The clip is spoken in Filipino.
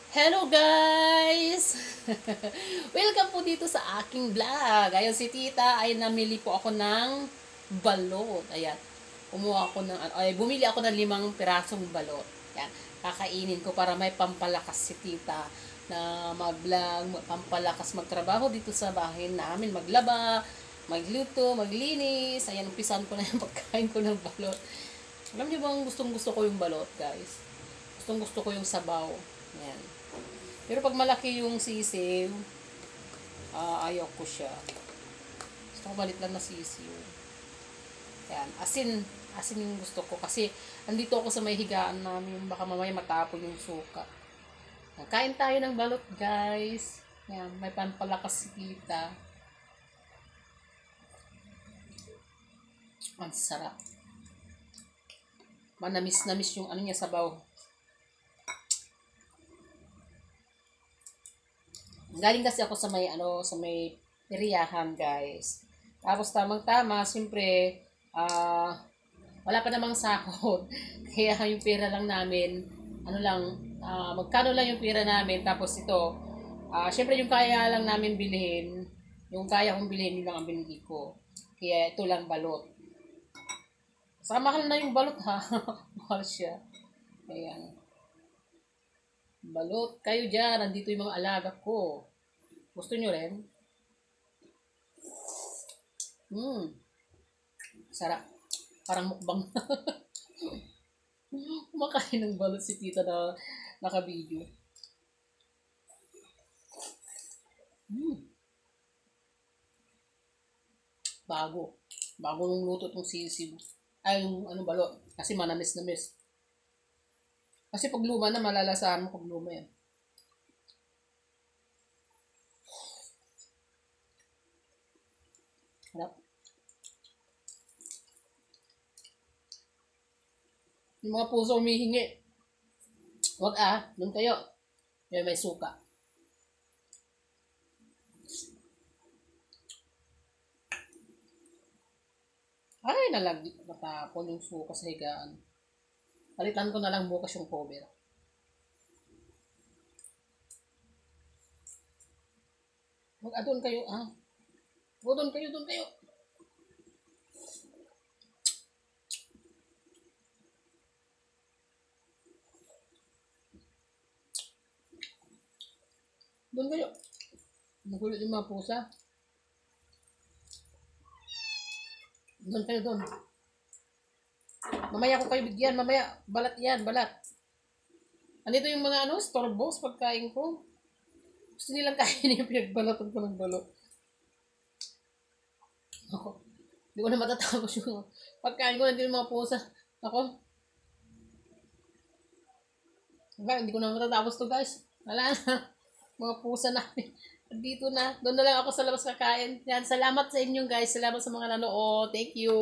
Hello guys! Welcome po dito sa aking vlog. Ayun si tita ay namili po ako ng balot. Ayan. Bumili ako ng 5 pirasong balot. Ayan. Kakainin ko para may pampalakas si tita na mag-vlog, pampalakas magtrabaho dito sa bahay namin. Maglaba, magluto, maglinis. Ayan, umpisan ko na yung pagkain ko ng balot. Alam niyo bang gustong gusto ko yung balot guys? Gustong gusto ko yung sabaw. Ayan. Pero pag malaki yung sisiw, ayaw ko siya. Gusto ko malit lang na sisiw. Yan. Asin yung gusto ko. Kasi, andito ako sa may higaan namin. Baka mamaya matapon yung suka. Kain tayo ng balot, guys. Yan. May pampalakas si tita. Ang sarap. Manamis-namis yung ano niya, sabaw. Galing kasi ako sa may iriyahan, guys. Tapos tamang-tama, siyempre, wala pa namang sahod. Kaya yung pera lang namin, magkano lang yung pera namin. Tapos ito, siyempre yung kaya lang namin bilhin, yung kaya kong bilhin, yun lang ang binili ko. Kaya ito lang balot. Saka mahal na yung balot ha. Mahal siya. Ayan. Balot kayo dyan. Nandito yung mga alaga ko. Gusto nyo rin? Sarap. Parang mukbang. Kumakain ng balot si tita na naka-video. Bago. Bago nung luto tong sisiw. Ay, yung balot. Kasi manamis-namis. Kasi pag luma na, malalasahan mo pag luma yan. Harap. Yung mga puso humihingi. Wag doon kayo. May suka. Ay, natapon yung suka sa higaan. Palitan ko na lang bukas yung cover. Wag doon kayo, doon kayo, doon kayo. Doon kayo. Magulit yung mga pusa. Doon kayo, doon. Mamaya ko kayo bigyan. Mamaya, balat yan, balat. Andito yung mga storbos pagkain ko. Gusto nilang kainin yung pinagbalatan ko ng balot. Ako, hindi ko na matatapos yung pagkain ko. Nandito yung mga pusa. Ako. Hindi ko na matatapos to guys. Wala na. Mga pusa namin. Dito na. Doon na lang ako sa labas kakain. Yan. Salamat sa inyo guys. Salamat sa mga nanood. Thank you.